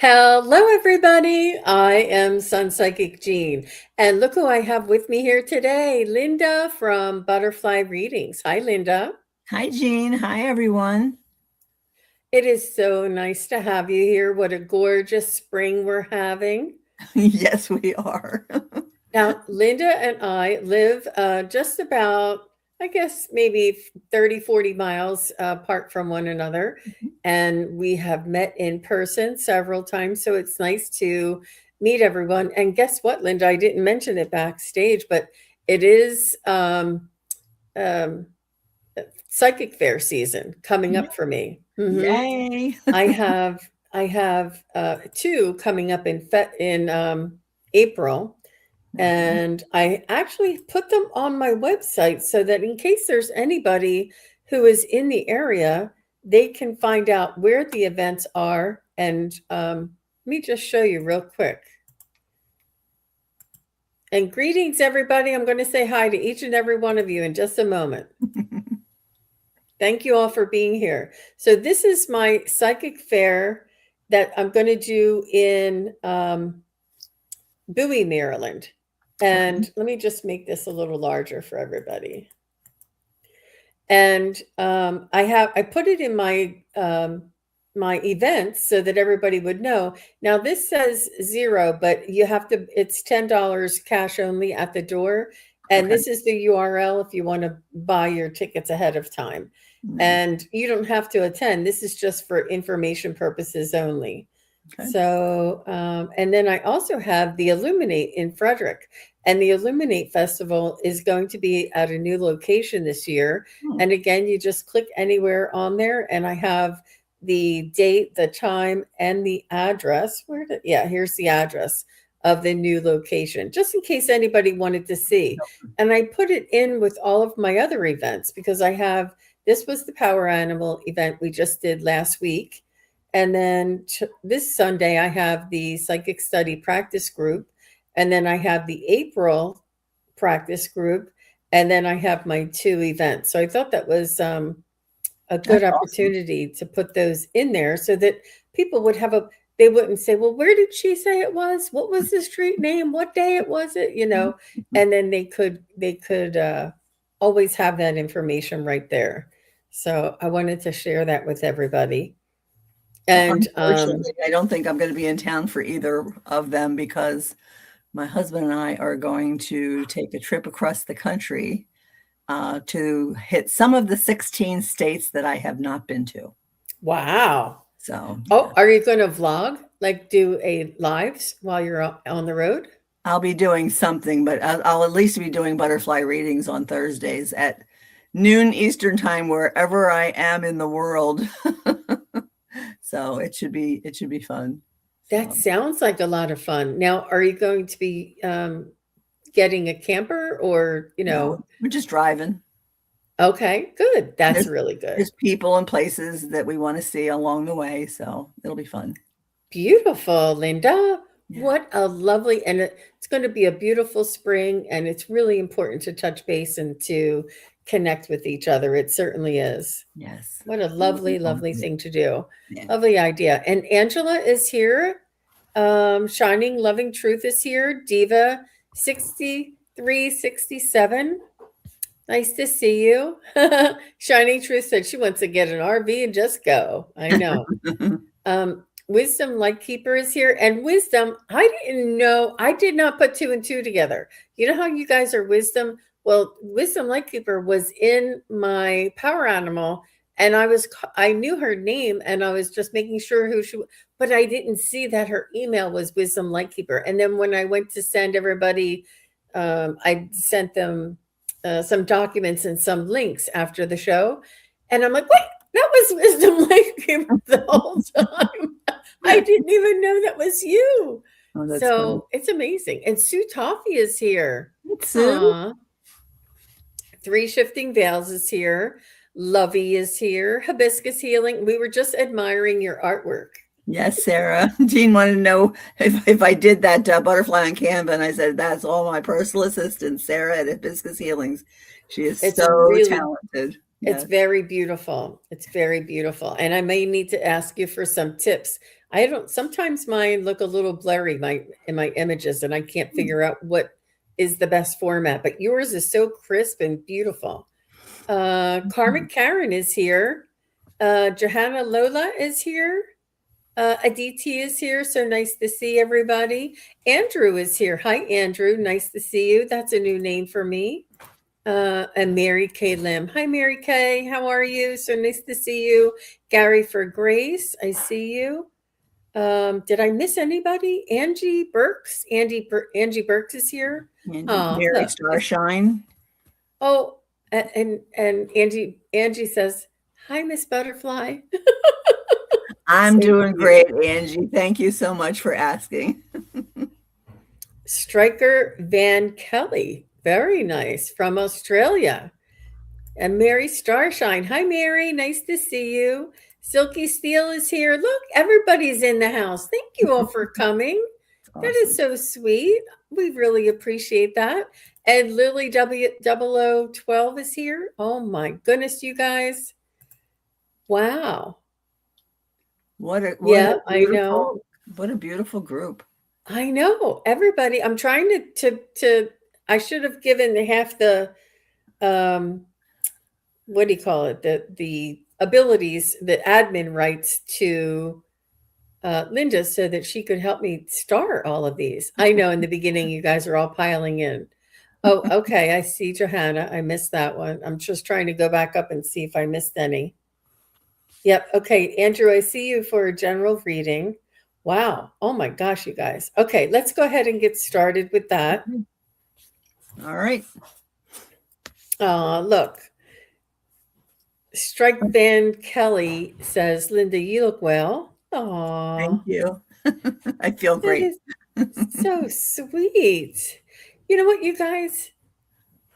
Hello, everybody. I am Sun Psychic Jean, and look who I have with me here today, Linda from Butterfly Readings. Hi, Linda. Hi, Jean. Hi, everyone. It is so nice to have you here. What a gorgeous spring we're having. Yes, we are. Now, Linda and I live just about, I guess, maybe 30, 40 miles apart from one another. And we have met in person several times. So it's nice to meet everyone. And guess what, Linda? I didn't mention it backstage, but it is um, psychic fair season coming up for me. Yay. I have I have two coming up in April, and I actually put them on my website so that in case there's anybody who is in the area, they can find out where the events are. And let me just show you real quick. And greetings, everybody. I'm going to say hi to each and every one of you in just a moment. Thank you all for being here. So this is my psychic fair that I'm going to do in Bowie, Maryland. And let me just make this a little larger for everybody. And I put it in my my events so that everybody would know. Now this says 0, but you have to. It's $10 cash only at the door, and this is the URL if you want to buy your tickets ahead of time. And you don't have to attend. This is just for information purposes only. So, and then I also have the Illuminate in Frederick, and the Illuminate Festival is going to be at a new location this year. And again, you just click anywhere on there, and I have the date, the time, and the address. Here's the address of the new location, just in case anybody wanted to see. And I put it in with all of my other events because this was the Power Animal event we just did last week. And then this Sunday, I have the Psychic Study Practice Group. And then I have the April Practice Group. And then I have my 2 events. So I thought that was a good opportunity to put those in there so that people would they wouldn't say, well, where did she say it was? What was the street name? What day it was it? And then they could always have that information right there. So I wanted to share that with everybody. And unfortunately, I don't think I'm going to be in town for either of them because my husband and I are going to take a trip across the country to hit some of the 16 states that I have not been to. Wow. So, are you going to vlog, like do a lives while you're on the road? I'll be doing something, but I'll at least be doing butterfly readings on Thursdays at noon Eastern time, wherever I am in the world. So it should be fun. That sounds like a lot of fun. Now, are you going to be getting a camper or, No, we're just driving. Okay, good. That's really good. There's people and places that we want to see along the way. So it'll be fun. Beautiful, Linda. Yeah. What a lovely, and it's going to be a beautiful spring. And it's really important to touch base and to connect with each other. It certainly is. Yes. What a lovely, lovely thing to do. Yeah. Lovely idea. And Angela is here. Shining Loving Truth is here. Diva 6367. Nice to see you. Shining Truth said she wants to get an RV and just go. I know. Wisdom Lightkeeper is here. And Wisdom, I didn't know. I did not put 2 and 2 together. You know how you guys are Wisdom? Well, Wisdom Lightkeeper was in my Power Animal, and I knew her name, and I was just making sure who she was, but I didn't see that her email was Wisdom Lightkeeper. And then when I went to send everybody, I sent them some documents and some links after the show, and I'm like, wait, that was Wisdom Lightkeeper the whole time. I didn't even know that was you. Oh, so funny. It's amazing. And Sue Toffee is here. Sue. 3 Shifting Veils is here. Lovey is here. Hibiscus Healing. We were just admiring your artwork. Yes, Sarah. Jean wanted to know if I did that butterfly on Canva, and I said, that's all my personal assistant, Sarah at Hibiscus Healings. She is so really talented. It's very beautiful. It's very beautiful. And I may need to ask you for some tips I don't, sometimes mine look a little blurry, in my images, and I can't figure out what is the best format, but yours is so crisp and beautiful. Carmen Karen is here. Johanna Lola is here. Aditi is here. So nice to see everybody. Andrew is here. Hi, Andrew. Nice to see you. That's a new name for me. And Mary Kay Lim. Hi, Mary Kay. How are you? So nice to see you. Gary for Grace. I see you. Did I miss anybody? Angie Burks. Angie Burks is here. Mary Look. Starshine. Oh, and Angie says, "Hi, Miss Butterfly." I'm doing great, Angie. Thank you so much for asking. Striker Van Kelly, very nice, from Australia. And Mary Starshine. Hi, Mary. Nice to see you. Silky Steel is here. Look, everybody's in the house. Thank you all for coming. Awesome. That is so sweet. We really appreciate that. And Lily W0012 is here. Oh my goodness, you guys. Wow. I know. What a beautiful group. I know. Everybody, I'm trying to I should have given half the what do you call it? The abilities, the admin rights to Linda so that she could help me start all of these. I know in the beginning you guys are all piling in. Oh, okay. I see Johanna. I missed that one. I'm just trying to go back up and see if I missed any. Yep. Okay. Andrew, I see you for a general reading. Wow. Oh my gosh, you guys. Okay. Let's go ahead and get started with that. All right. Look. Strike Van Kelly says, Linda, you look well. Aww. Thank you. I feel great. So sweet. You know what, you guys?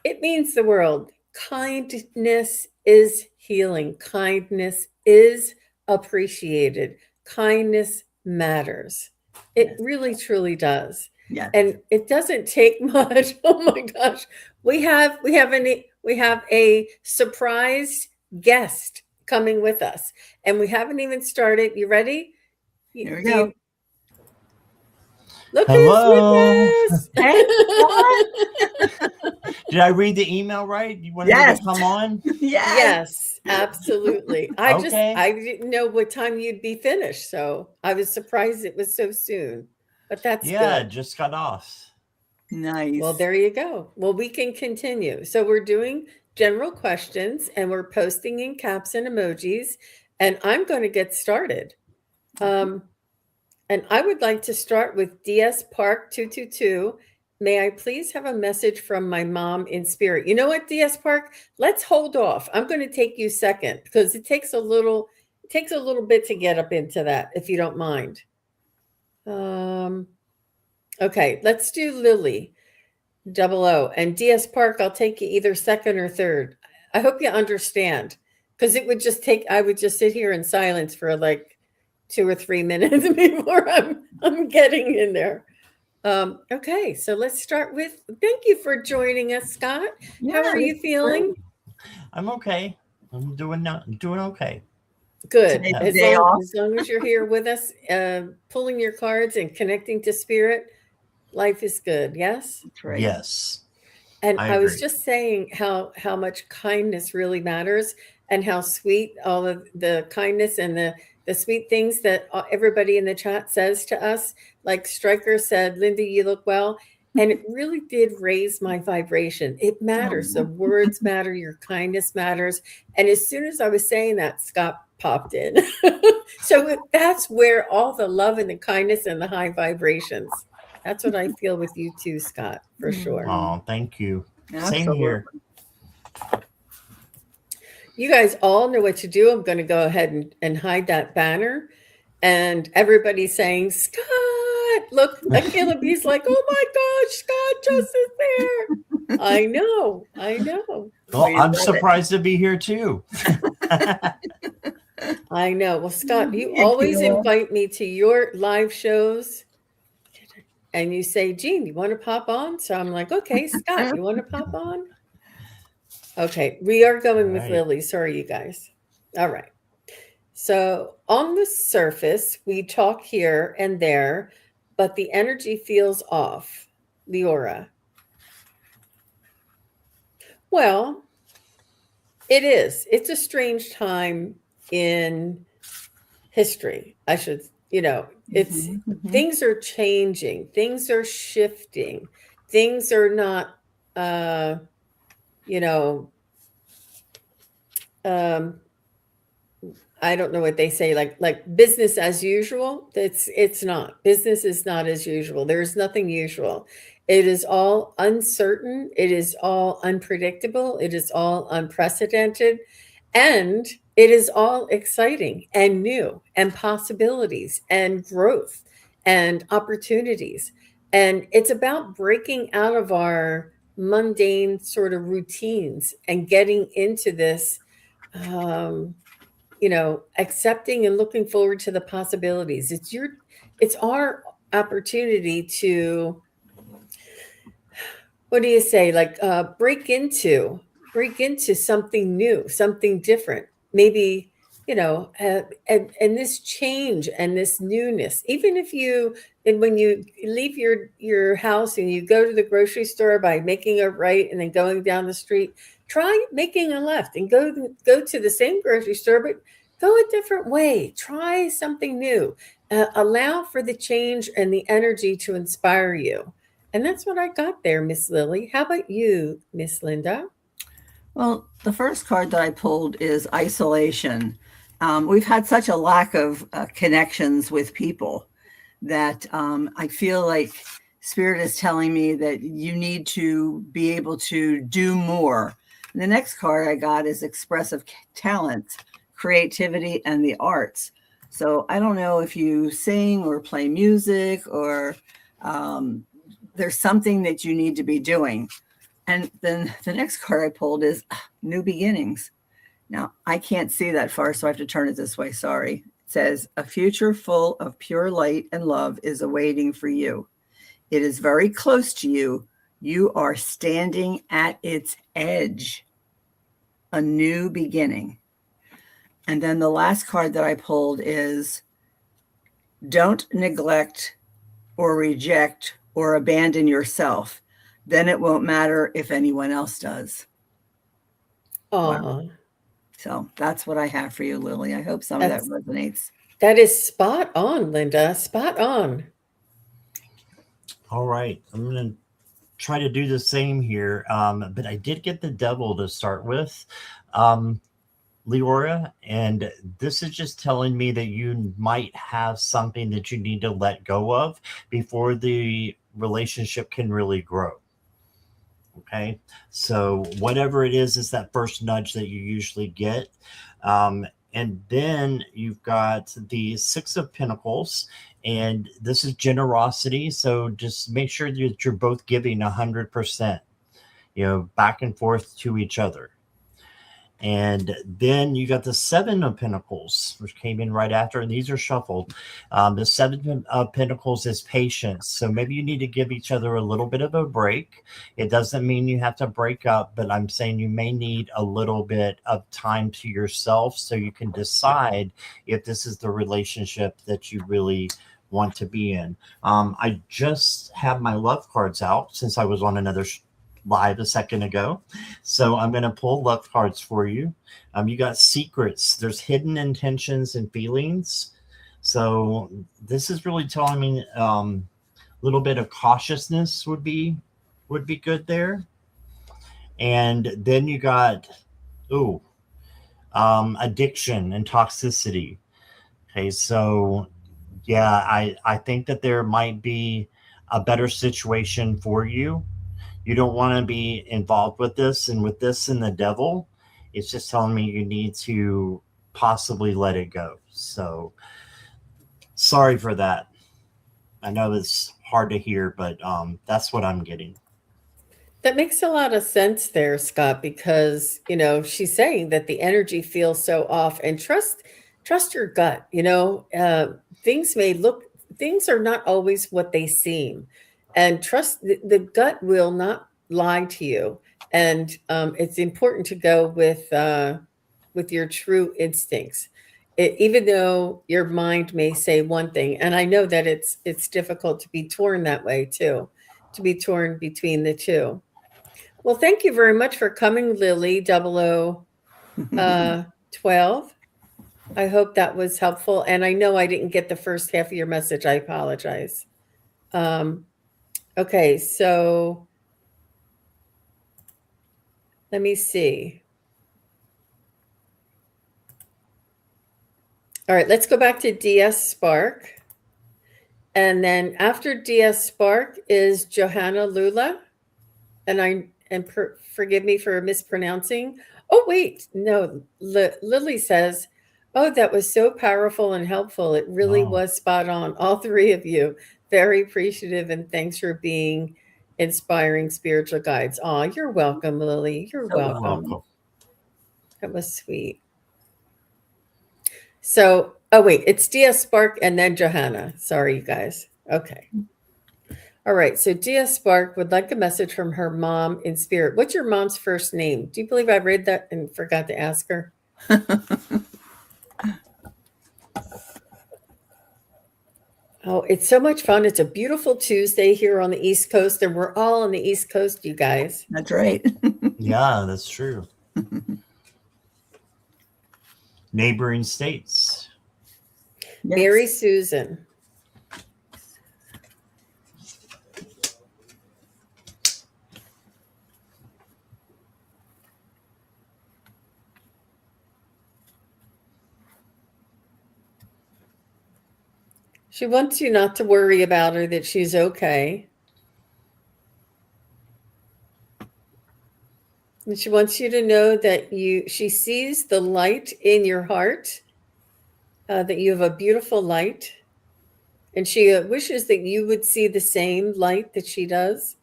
It means the world. Kindness is healing. Kindness is appreciated. Kindness matters. It really, truly does. Yeah. And it doesn't take much. Oh my gosh. We have a surprise guest coming with us, and we haven't even started. You ready? Here we go. Look Hello. who's with us. Hey, Did I read the email right? You wanted me to come on? Yes, absolutely. I Okay. didn't know what time you'd be finished, so I was surprised it was so soon. But that's good. Just got off. Nice. Well, there you go. Well, we can continue. So we're doing general questions, and we're posting in caps and emojis, and I'm going to get started. And I would like to start with DS Park 222. May I please have a message from my mom in spirit? You know what, DS Park? Let's hold off. I'm going to take you second because it takes a little bit to get up into that, if you don't mind. Okay, let's do Lily 00 and DS Park. I'll take you either second or third. I hope you understand, because it would just I would just sit here in silence for like 2 or 3 minutes before I'm getting in there. Okay, so let's start with, thank you for joining us, Scott. Yeah, how are you feeling? Great. I'm okay. I'm doing okay. Good. As long as you're here with us, pulling your cards and connecting to spirit, life is good. Yes? That's right. Yes. And I was agree. just saying how much kindness really matters, and how sweet all of the kindness and the sweet things that everybody in the chat says to us. Like Stryker said, Linda, you look well. And it really did raise my vibration. It matters. The words matter. Your kindness matters. And as soon as I was saying that, Scott popped in. So that's where all the love and the kindness and the high vibrations. That's what I feel with you too, Scott, for sure. Oh, thank you. Absolutely. Same here. You guys all know what to do. I'm going to go ahead and hide that banner. And everybody's saying, Scott, look, Akila B's like, oh my gosh, Scott just is there. I know. Well, I'm surprised to be here too. I know. Well, Scott, you always invite me to your live shows. And you say, Jean, you want to pop on? So I'm like, okay, Scott, you want to pop on? Okay, we are going with Lily. Sorry, you guys. All right. So on the surface, we talk here and there, but the energy feels off. Leora. Well, it is. It's a strange time in history. I should, it's Mhm. things are changing, things are shifting, things are not, you know, um, I don't know what they say, like business as usual. It's not. Business is not as usual. There is nothing usual. It is all uncertain. It is all unpredictable. It is all unprecedented. And it is all exciting and new and possibilities and growth and opportunities. And it's about breaking out of our mundane sort of routines and getting into this um, accepting and looking forward to the possibilities. It's our opportunity to, what do you say, like break into something new, something different. Maybe, and this change and this newness, even if you, and when you leave your house and you go to the grocery store by making a right and then going down the street, try making a left and go to the same grocery store, but go a different way. Try something new. Allow for the change and the energy to inspire you. And that's what I got there, Miss Lily. How about you, Miss Linda? Well, the first card that I pulled is isolation. We've had such a lack of connections with people that I feel like Spirit is telling me that you need to be able to do more. And the next card I got is expressive talent, creativity, and the arts. So I don't know if you sing or play music or um, there's something that you need to be doing. And then the next card I pulled is new beginnings. Now, I can't see that far, so I have to turn it this way. Sorry. It says, a future full of pure light and love is awaiting for you. It is very close to you. You are standing at its edge. A new beginning. And then the last card that I pulled is, don't neglect or reject or abandon yourself. Then it won't matter if anyone else does. Wow. Oh, So that's what I have for you, Lily. I hope some of that that's resonates. that is spot on, Linda. Spot on. All right. I'm going to try to do the same here. But I did get the devil to start with, Leora. And this is just telling me that you might have something that you need to let go of before the relationship can really grow. Okay. So whatever it is that first nudge that you usually get. And then you've got the Six of Pentacles, and this is generosity. So just make sure that you're both giving 100%, back and forth to each other. And then you got the Seven of Pentacles, which came in right after, and these are shuffled. The Seven of Pentacles is patience. So maybe you need to give each other a little bit of a break. It doesn't mean you have to break up, but I'm saying you may need a little bit of time to yourself so you can decide if this is the relationship that you really want to be in. I just have my love cards out since I was on another live a second ago. So I'm going to pull love cards for you. You got secrets. There's hidden intentions and feelings. So this is really telling me a little bit of cautiousness would be good there. And then you got addiction and toxicity. Okay, so yeah, I think that there might be a better situation for you. You don't want to be involved with this. And with this and the devil, it's just telling me you need to possibly let it go. So sorry for that. I know it's hard to hear, but that's what I'm getting. That makes a lot of sense there, Scott, because she's saying that the energy feels so off, and trust your gut. Things are not always what they seem, and trust the gut will not lie to you. And it's important to go with your true instincts. even though your mind may say one thing, and I know that it's difficult to be torn that way too, to be torn between the two. Well, thank you very much for coming, Lily 0012. I hope that was helpful. And I know I didn't get the first half of your message. I apologize. Okay, so let me see. All right, let's go back to DS Spark. And then after DS Spark is Johanna Lula. And forgive me for mispronouncing. Oh, wait, no, Lily says, oh, that was so powerful and helpful. It really was spot on. All three of you, very appreciative, and thanks for being inspiring spiritual guides. Oh, you're welcome, Lily. You're welcome. That was sweet. So, oh, wait, it's DS Spark and then Johanna. Sorry, you guys. Okay. All right, so DS Spark would like a message from her mom in spirit. What's your mom's first name? Do you believe I read that and forgot to ask her? Oh, it's so much fun. It's a beautiful Tuesday here on the East Coast, and we're all on the East Coast, you guys. That's right. Yeah, that's true. Neighboring states. Yes. Mary Susan. She wants you not to worry about her, that she's okay. And she wants you to know that she sees the light in your heart, that you have a beautiful light. And she wishes that you would see the same light that she does.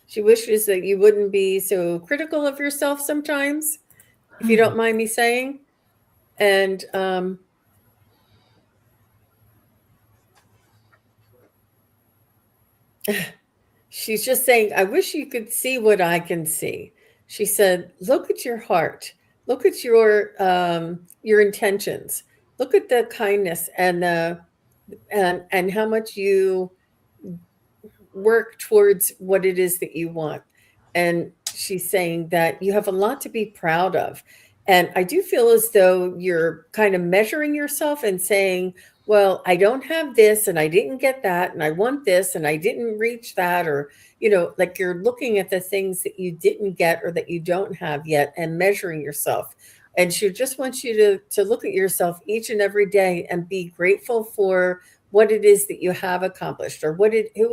She wishes that you wouldn't be so critical of yourself sometimes, if you don't mind me saying. And she's just saying, I wish you could see what I can see. She said, look at your heart. Look at your intentions. Look at the kindness and how much you work towards what it is that you want. And she's saying that you have a lot to be proud of. And I do feel as though you're kind of measuring yourself and saying, well, I don't have this and I didn't get that and I want this and I didn't reach that, or, like you're looking at the things that you didn't get or that you don't have yet and measuring yourself. And she just wants you to look at yourself each and every day and be grateful for what it is that you have accomplished or who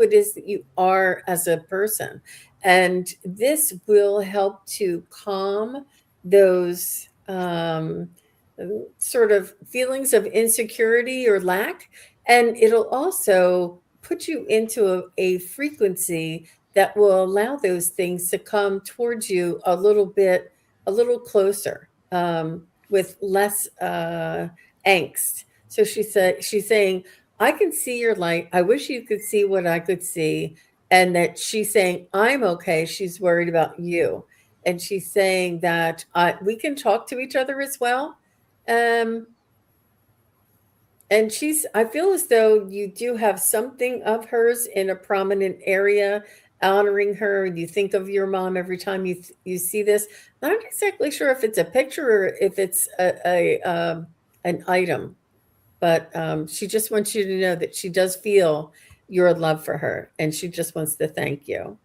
it is that you are as a person. And this will help to calm those sort of feelings of insecurity or lack. And it'll also put you into a frequency that will allow those things to come towards you a little closer, with less angst. So she's saying, I can see your light. I wish you could see what I could see. And that she's saying, I'm okay. She's worried about you. And she's saying that we can talk to each other as well. And I feel as though you do have something of hers in a prominent area, honoring her. You think of your mom every time you see this. Not exactly sure if it's a picture or if it's an item, but she just wants you to know that she does feel your love for her, and she just wants to thank you.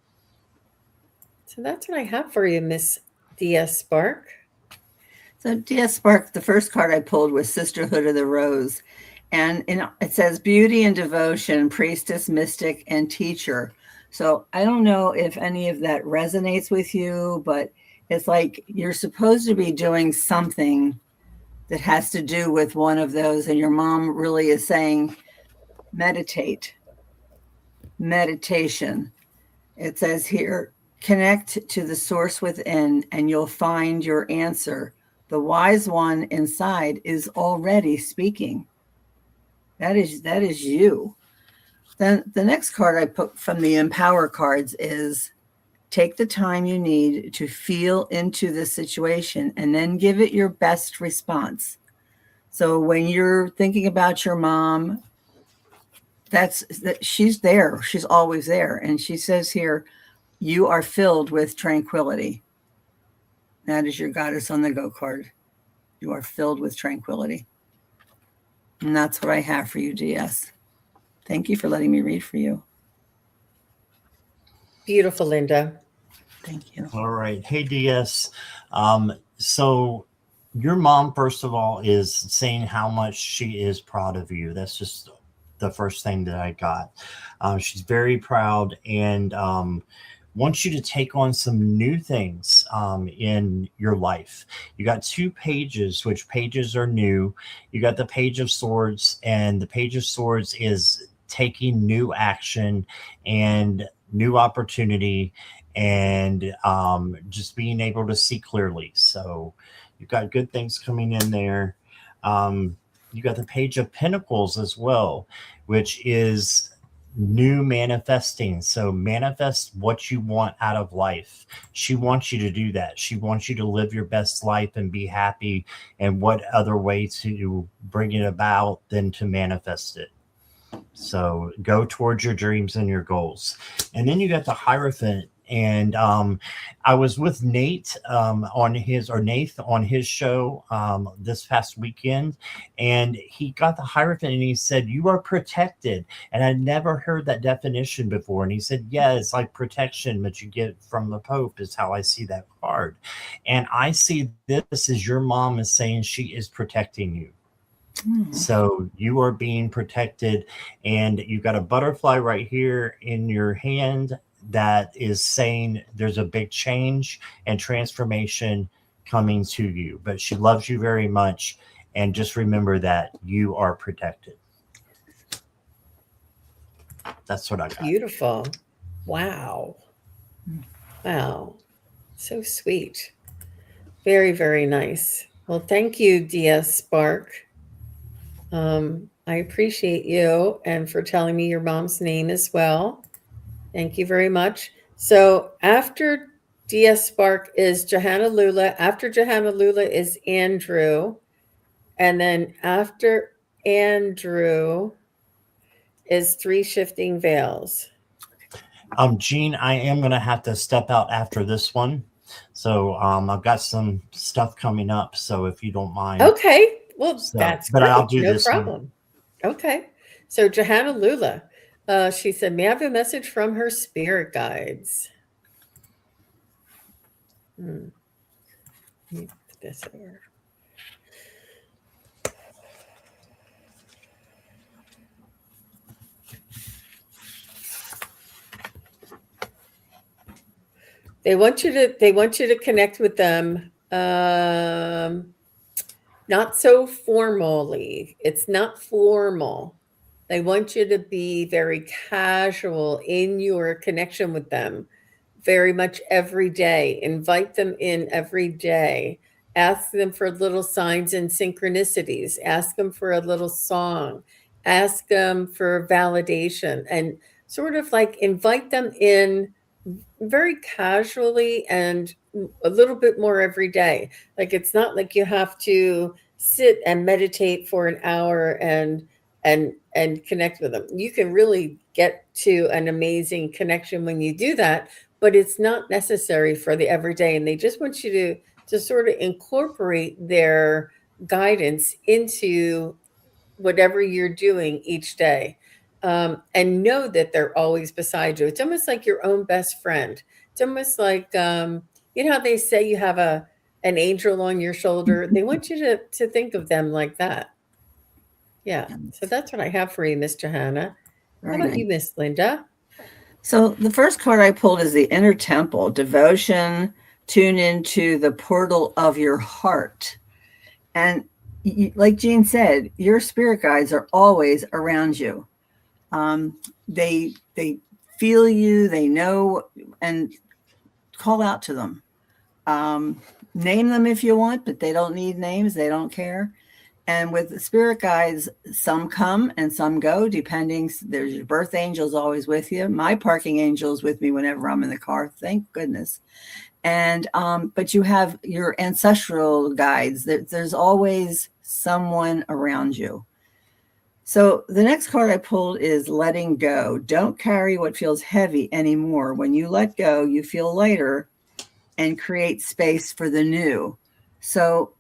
So that's what I have for you, Miss DS Spark. So DS Spark, the first card I pulled was Sisterhood of the Rose. And it says beauty and devotion, priestess, mystic, and teacher. So I don't know if any of that resonates with you, but it's like you're supposed to be doing something that has to do with one of those. And your mom really is saying, meditation. It says here, connect to the source within and you'll find your answer. The wise one inside is already speaking. That is you. Then the next card I put from the Empower cards is take the time you need to feel into the situation and then give it your best response. So when you're thinking about your mom, that she's there. She's always there. And she says here, you are filled with tranquility. That is your goddess on the go card. You are filled with tranquility. And that's what I have for you, DS. Thank you for letting me read for you. Beautiful, Linda. Thank you. All right. Hey, DS. So your mom, first of all, is saying how much she is proud of you. That's just the first thing that I got. She's very proud and wants you to take on some new things in your life. You got 2 pages, which pages are new. You got the Page of Swords, and the Page of Swords is taking new action and new opportunity and just being able to see clearly. So you've got good things coming in there. You got the Page of Pentacles as well, which is new manifesting. So manifest what you want out of life. She wants you to do that. She wants you to live your best life and be happy. And what other way to bring it about than to manifest it? So go towards your dreams and your goals. And then you got the Hierophant. And I was with Nate on his show this past weekend, and he got the Hierophant and he said, you are protected. And I'd never heard that definition before. And he said, yeah, it's like protection that you get from the Pope is how I see that card. And I see this as your mom is saying she is protecting you. So you are being protected, and you've got a butterfly right here in your hand that is saying there's a big change and transformation coming to you. But she loves you very much, and just remember that you are protected. That's what I got. Beautiful. Wow. Wow. So sweet. Very, very nice. Well, thank you, DS Spark. I appreciate you and for telling me your mom's name as well. Thank you very much. So after DS Spark is Johanna Lula. After Johanna Lula is Andrew. And then after Andrew is 3 Shifting Veils. Jean, I am going to have to step out after this one. So I've got some stuff coming up. So if you don't mind. Okay. Well, So, that's but great. I'll do no this problem. One. Okay. So Johanna Lula, she said, may I have a message from her spirit guides? Let me put this over. They want you to connect with them. Not so formally. It's not formal. They want you to be very casual in your connection with them, very much every day. Invite them in every day. Ask them for little signs and synchronicities. Ask them for a little song. Ask them for validation, and sort of like invite them in very casually and a little bit more every day. Like it's not like you have to sit and meditate for an hour and connect with them. You can really get to an amazing connection when you do that, but it's not necessary for the everyday. And they just want you to sort of incorporate their guidance into whatever you're doing each day. And know that they're always beside you. It's almost like your own best friend. It's almost like, you know how they say you have an angel on your shoulder? They want you to think of them like that. Yeah. So that's what I have for you, Miss Johanna. How about you, Miss Linda? So the first card I pulled is the Inner Temple, devotion, tune into the portal of your heart. And like Jean said, your spirit guides are always around you. They feel you, they know, and call out to them. Name them if you want, but they don't need names. They don't care. And with the spirit guides, some come and some go, depending. There's your birth angels always with you. My parking angel is with me whenever I'm in the car. Thank goodness. And but you have your ancestral guides. There's always someone around you. So the next card I pulled is letting go. Don't carry what feels heavy anymore. When you let go, you feel lighter and create space for the new. So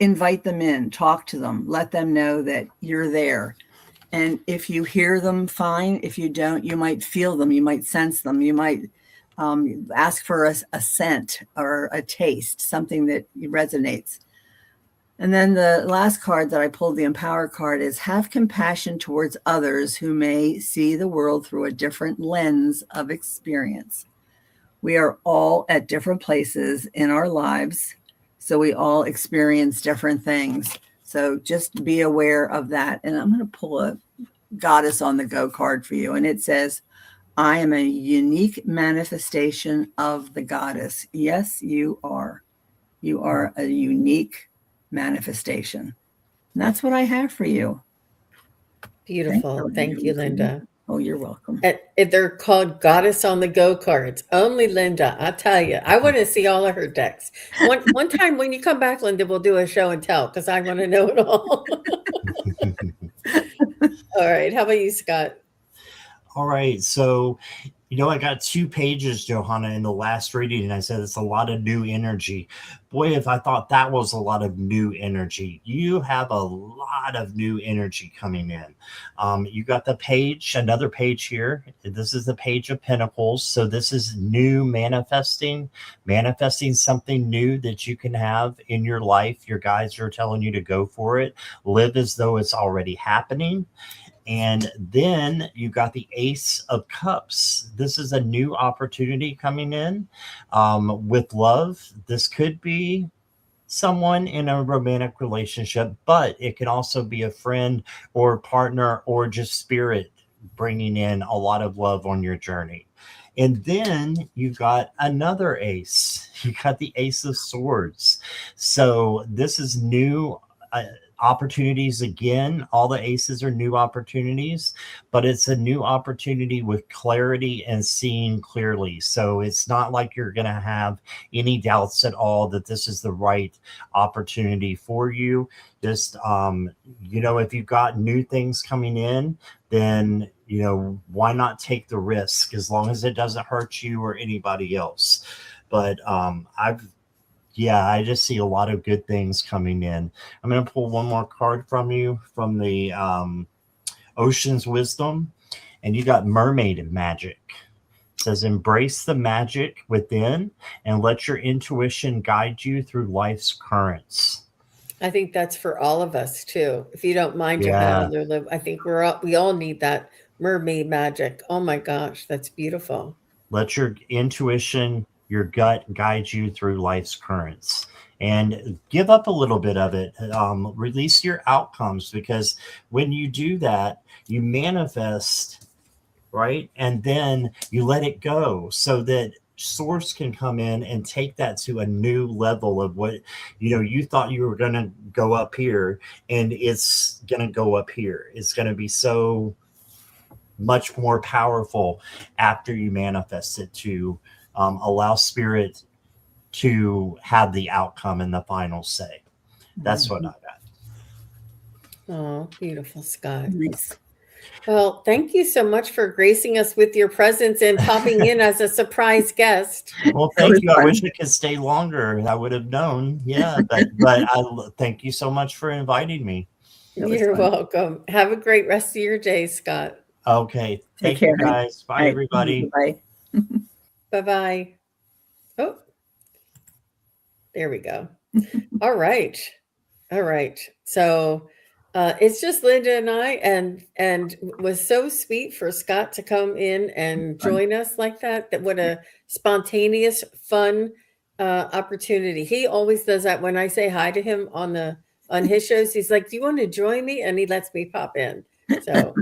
invite them in, talk to them, let them know that you're there. And if you hear them, fine. If you don't, you might feel them, you might sense them, you might ask for a scent or a taste, something that resonates. And then the last card that I pulled, the Empower card, is have compassion towards others who may see the world through a different lens of experience. We are all at different places in our lives, so we all experience different things. So just be aware of that. And I'm going to pull a Goddess on the Go card for you. And it says, I am a unique manifestation of the Goddess. Yes, you are. You are a unique manifestation. And that's what I have for you. Beautiful. Thank you, Linda. Oh, you're welcome. They're called Goddess on the Go cards. Only Linda. I tell you, I want to see all of her decks. One time when you come back, Linda, we'll do a show and tell because I want to know it all. All right. How about you, Scott? All right. So, I got 2 pages, Johanna, in the last reading, and I said it's a lot of new energy. Boy, if I thought that was a lot of new energy. You have a lot of new energy coming in. You got the page, another page here. This is the Page of Pentacles. So this is new manifesting something new that you can have in your life. Your guides are telling you to go for it. Live as though it's already happening. And then you got the Ace of Cups. This is a new opportunity coming in with love. This could be someone in a romantic relationship, but it can also be a friend or partner or just spirit bringing in a lot of love on your journey. And then you got another ace. You got the Ace of Swords. So this is new opportunities again. All the aces are new opportunities, but it's a new opportunity with clarity and seeing clearly. So it's not like you're going to have any doubts at all that this is the right opportunity for you. Just, if you've got new things coming in, then, why not take the risk as long as it doesn't hurt you or anybody else? But I just see a lot of good things coming in. I'm going to pull one more card from you from the Ocean's Wisdom. And you got Mermaid Magic. It says, embrace the magic within and let your intuition guide you through life's currents. I think that's for all of us too. If you don't mind, Yeah. Johanna, I think we all need that mermaid magic. Oh my gosh, that's beautiful. Let your intuition, your gut guide you through life's currents, and give up a little bit of it. Release your outcomes, because when you do that, you manifest, right? And then you let it go so that source can come in and take that to a new level of what, you thought you were going to go up here, and it's going to go up here. It's going to be so much more powerful after you manifest it, to allow spirit to have the outcome and the final say. That's what I got. Oh, beautiful, Scott. Nice. Well, thank you so much for gracing us with your presence and popping in as a surprise guest. Well, thank you. I wish I could stay longer. I would have known. Yeah, but I thank you so much for inviting me. You're welcome. Have a great rest of your day, Scott. Okay. Take care, you guys. Bye, right. everybody. Bye. Bye-bye. Oh, there we go. All right. So it's just Linda and I, and it was so sweet for Scott to come in and join us like that. What a spontaneous, fun opportunity. He always does that. When I say hi to him on his shows, he's like, do you want to join me? And he lets me pop in. So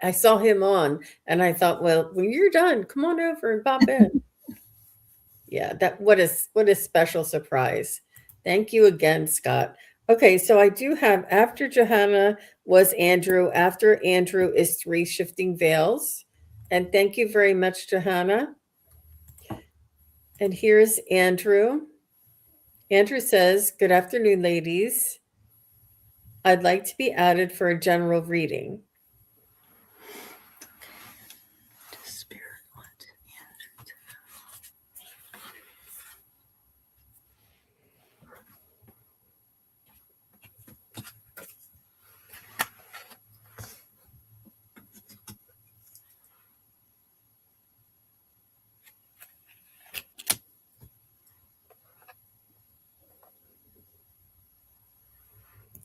I saw him on, and I thought, well, when you're done, come on over and pop in. Yeah, what a special surprise. Thank you again, Scott. Okay, so I do have, after Johanna was Andrew. After Andrew is 3 Shifting Veils. And thank you very much, Johanna. And here's Andrew. Andrew says, "Good afternoon, ladies. I'd like to be added for a general reading." Spirit want Andrew to-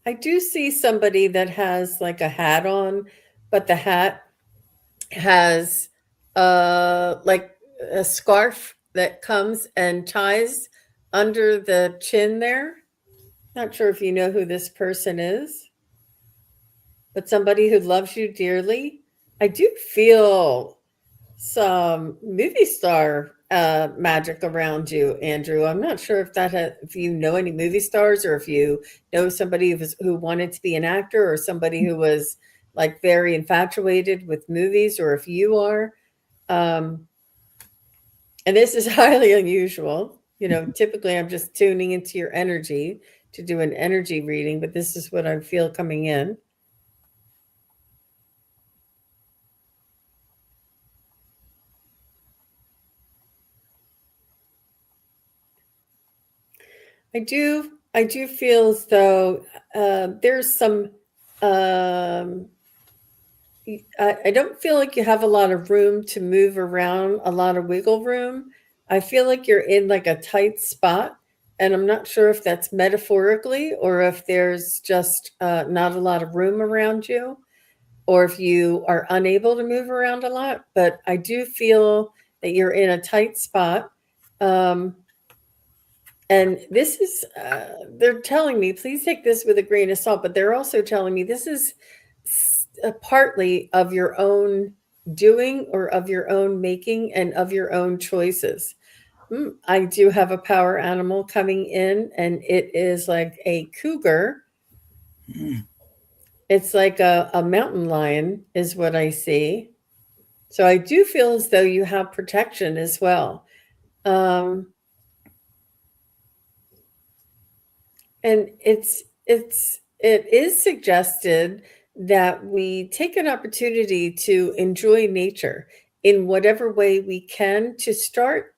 I do see somebody that has like a hat on, but the hat has like a scarf that comes and ties under the chin there. Not sure if you know who this person is, but somebody who loves you dearly. I do feel some movie star magic around you, Andrew. I'm not sure if if you know any movie stars, or if you know somebody who wanted to be an actor, or somebody who was like very infatuated with movies, or if you are. Um, and this is highly unusual. Typically I'm just tuning into your energy to do an energy reading, but this is what I feel coming in. I do feel as though there's some. Um, I don't feel like you have a lot of room to move around, a lot of wiggle room. I feel like you're in like a tight spot, and I'm not sure if that's metaphorically or if there's just not a lot of room around you, or if you are unable to move around a lot. But I do feel that you're in a tight spot. Um, and this is, they're telling me, please take this with a grain of salt, but they're also telling me this is partly of your own doing, or of your own making, and of your own choices. I do have a power animal coming in, and it is like a cougar. Mm. It's like a mountain lion, is what I see. So I do feel as though you have protection as well. And it is suggested that we take an opportunity to enjoy nature in whatever way we can, to start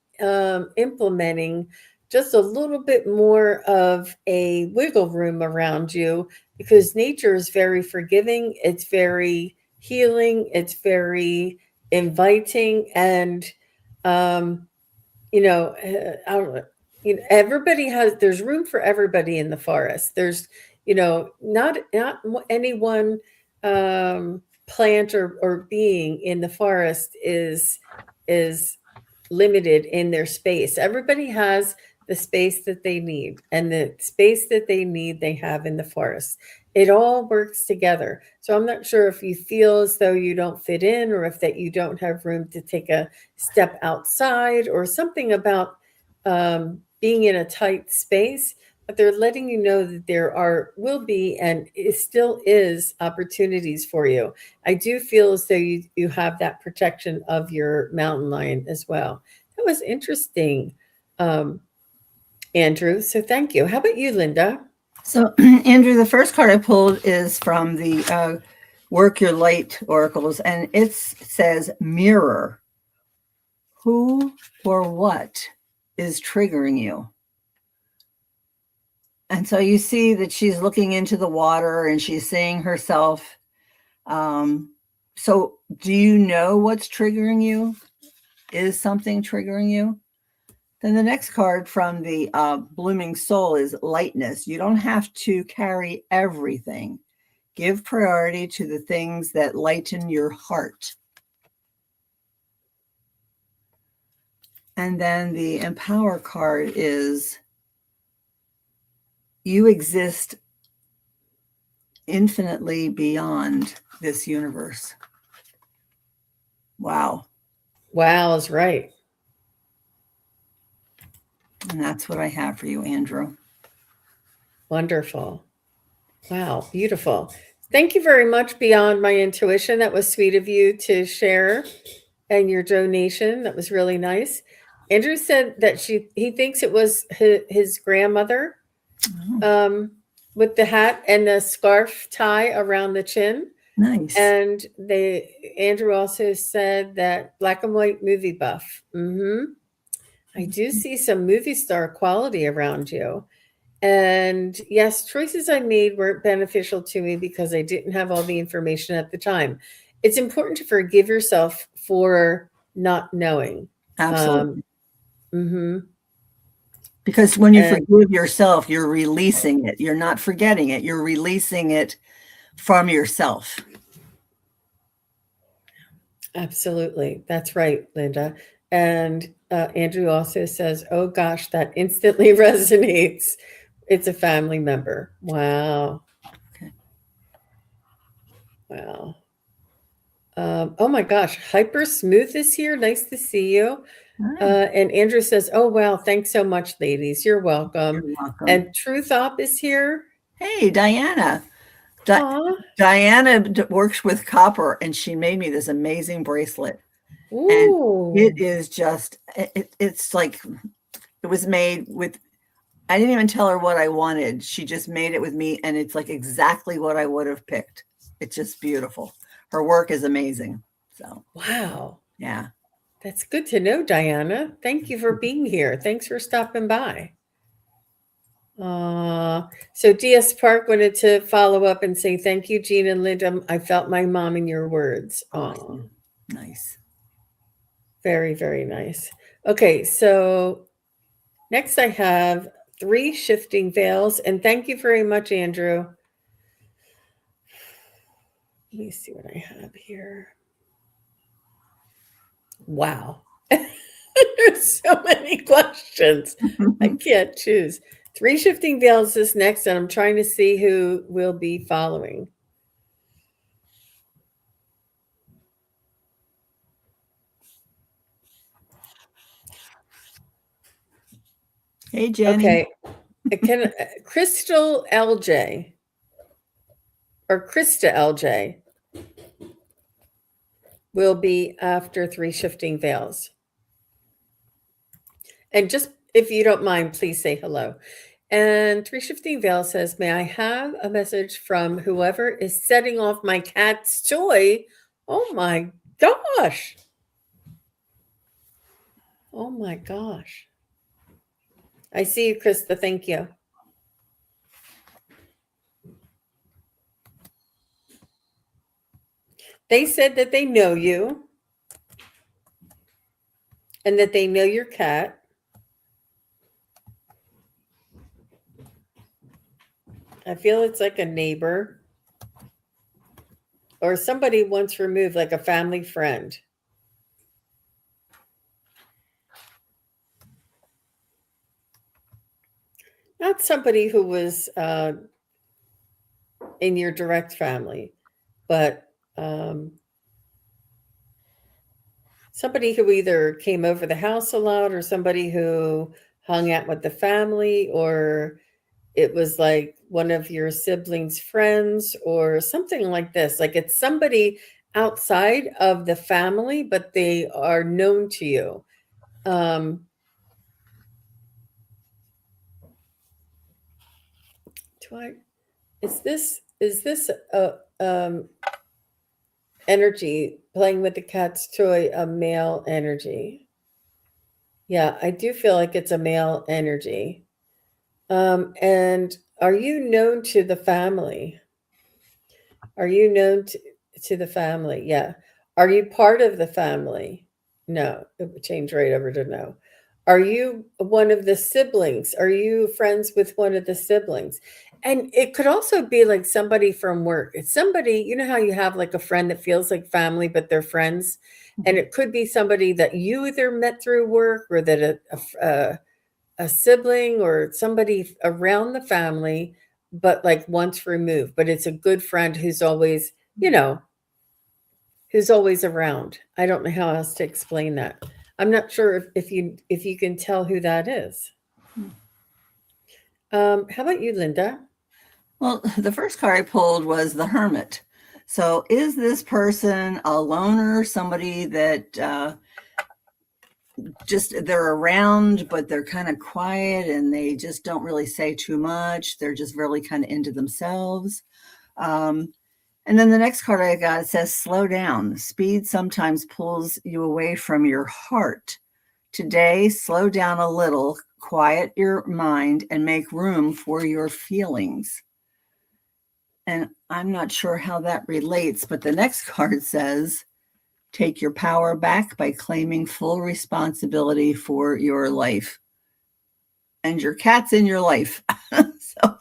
implementing just a little bit more of a wiggle room around you, because nature is very forgiving, it's very healing, it's very inviting, and um, I don't know. Everybody there's room for everybody in the forest. There's, not any one plant or being in the forest is limited in their space. Everybody has the space that they need, and the space that they need, they have in the forest. It all works together. So I'm not sure if you feel as though you don't fit in, or if that you don't have room to take a step outside, or something about being in a tight space. But they're letting you know that will be, and it still is, opportunities for you. I do feel as though you have that protection of your mountain lion as well. That was interesting, Andrew. So thank you. How about you, Linda? So, Andrew, the first card I pulled is from the Work Your Light Oracles, and it says mirror. Who or what is triggering you? And so you see that she's looking into the water and she's seeing herself. So do you know what's triggering you? Is something triggering you? Then the next card from the Blooming Soul is lightness. You don't have to carry everything. Give priority to the things that lighten your heart. And then the Empower card is you exist infinitely beyond this universe. Wow. Wow is right. And that's what I have for you, Andrew. Wonderful. Wow, beautiful. Thank you very much, Beyond My Intuition. That was sweet of you to share, and your donation. That was really nice. Andrew said that he thinks it was his grandmother, Oh, with the hat and the scarf tie around the chin. nice. And Andrew also said that black and white movie buff. I do see some movie star quality around you. And yes, choices I made weren't beneficial to me because I didn't have all the information at the time. It's important to forgive yourself for not knowing. Absolutely. hmm Because when you And forgive yourself, you're releasing it. You're not forgetting it. You're releasing it from yourself. absolutely. That's right, Linda. And Andrew also says, oh gosh, that instantly resonates. It's a family member. Wow. Okay. Wow. Oh my gosh, Hyper Smooth is here. Nice to see you. Hi. And Andrew says, oh, wow, thanks so much, ladies. You're welcome. You're welcome. And Truth Op is here. Hey, Diana. Aw. Diana works with copper, and she made me this amazing bracelet. Ooh. And it is just, it's like, it was made with, I didn't even tell her what I wanted. She just made it with me, and it's like exactly what I would have picked. It's just beautiful. Her work is amazing. So, Wow. yeah. That's good to know, Diana. Thank you for being here. Thanks for stopping by. So DS Park wanted to follow up and say thank you, Jean and Linda. I felt my mom in your words. Awesome. Nice. Very, very nice. Okay, so next I have 3 shifting veils, and thank you very much, Andrew. Let me see what I have here. Wow. There's so many questions. I can't choose. 3 shifting veils is next, and I'm trying to see who will be following. Hey, Jenny. Okay. Can Crystal LJ or Krista LJ will be after 3 shifting veils. And just if you don't mind, please say hello. And 3 shifting veils says, may I have a message from whoever is setting off my cat's toy? Oh my gosh. Oh my gosh. I see you, Krista. Thank you. They said that they know you and that they know your cat. I feel it's like a neighbor or somebody once removed, like a family friend. Not somebody who was in your direct family, but somebody who either came over the house a lot or somebody who hung out with the family, or it was like one of your siblings' friends or something like this. Like it's somebody outside of the family, but they are known to you. Is this energy playing with the cat's toy a male energy? Yeah, I do feel like it's a male energy. And are you known to the family? Are you known to the family? Yeah. Are you part of the family? No, it would change right over to no. Are you one of the siblings? Are you friends with one of the siblings? And it could also be like somebody from work. It's somebody, you know how you have like a friend that feels like family, but they're friends. And it could be somebody that you either met through work or that a sibling or somebody around the family, but like once removed. But it's a good friend who's always, who's always around. I don't know how else to explain that. I'm not sure if you can tell who that is. How about you, Linda? Well, the first card I pulled was the Hermit. So is this person a loner, somebody that just they're around, but they're kind of quiet and they just don't really say too much. They're just really kind of into themselves. Um, and then the next card I got, it says, slow down. Speed sometimes pulls you away from your heart. Today, slow down a little, quiet your mind, and make room for your feelings. And I'm not sure how that relates, but the next card says, take your power back by claiming full responsibility for your life. And your cat's in your life. So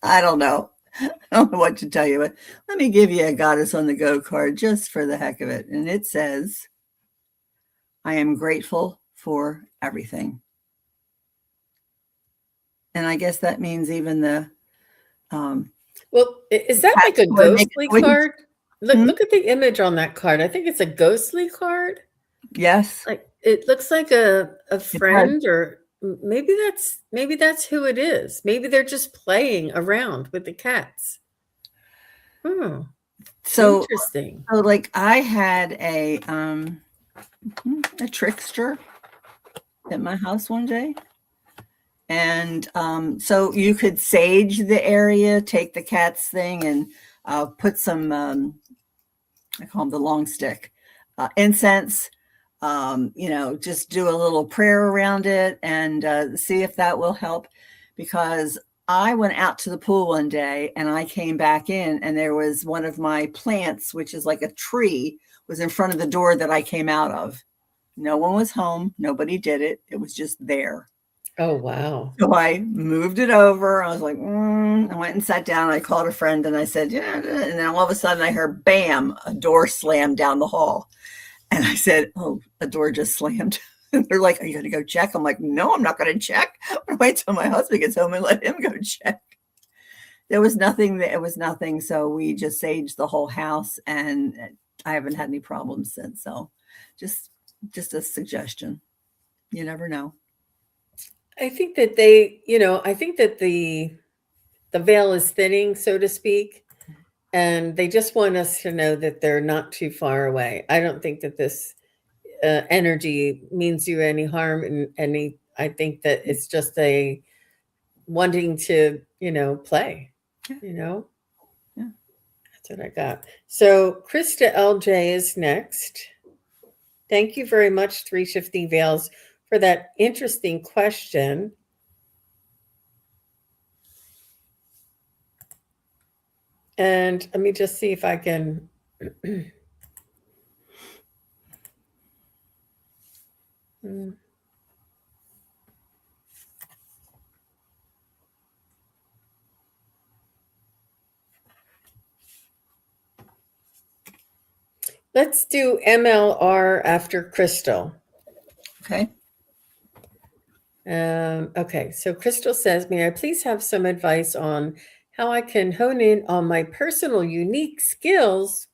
I don't know. I don't know what to tell you, but let me give you a Goddess on the Go card just for the heck of it. And it says, I am grateful for everything. And I guess that means even the Well, is that like a cats who are making ghostly noise. card? Look, Hmm? look at the image on that card. I think it's a ghostly card. Yes, Like it looks like a does. friend, or maybe that's who it is. Maybe they're just playing around with the cats. Hmm. So, Interesting. so like I had a trickster at my house one day. And so you could sage the area, take the cat's thing, and put some, I call them the long stick, incense, just do a little prayer around it and see if that will help. Because I went out to the pool one day and I came back in, and there was one of my plants, which is like a tree, was in front of the door that I came out of. No one was home. Nobody did it. It was just there. Oh, wow. So I moved it over. I was like, I went and sat down. I called a friend and I said, yeah. And then all of a sudden I heard, bam, a door slammed down the hall. And I said, oh, a door just slammed. And they're like, are you going to go check? I'm like, no, I'm not going to check. I'm going to wait till my husband gets home and let him go check. There was nothing. It was nothing. So we just saged the whole house, and I haven't had any problems since. So just a suggestion. You never know. I think that I think that the veil is thinning, so to speak, and they just want us to know that they're not too far away. I don't think that this energy means you any harm, and I think that it's just a wanting to, play. Yeah. That's what I got. So Krista LJ is next. Thank you very much, 350 Veils, for that interesting question. And let me just see if I can. Let's do MLR after Crystal. Okay. Okay, so Crystal says, may I please have some advice on how I can hone in on my personal unique skills?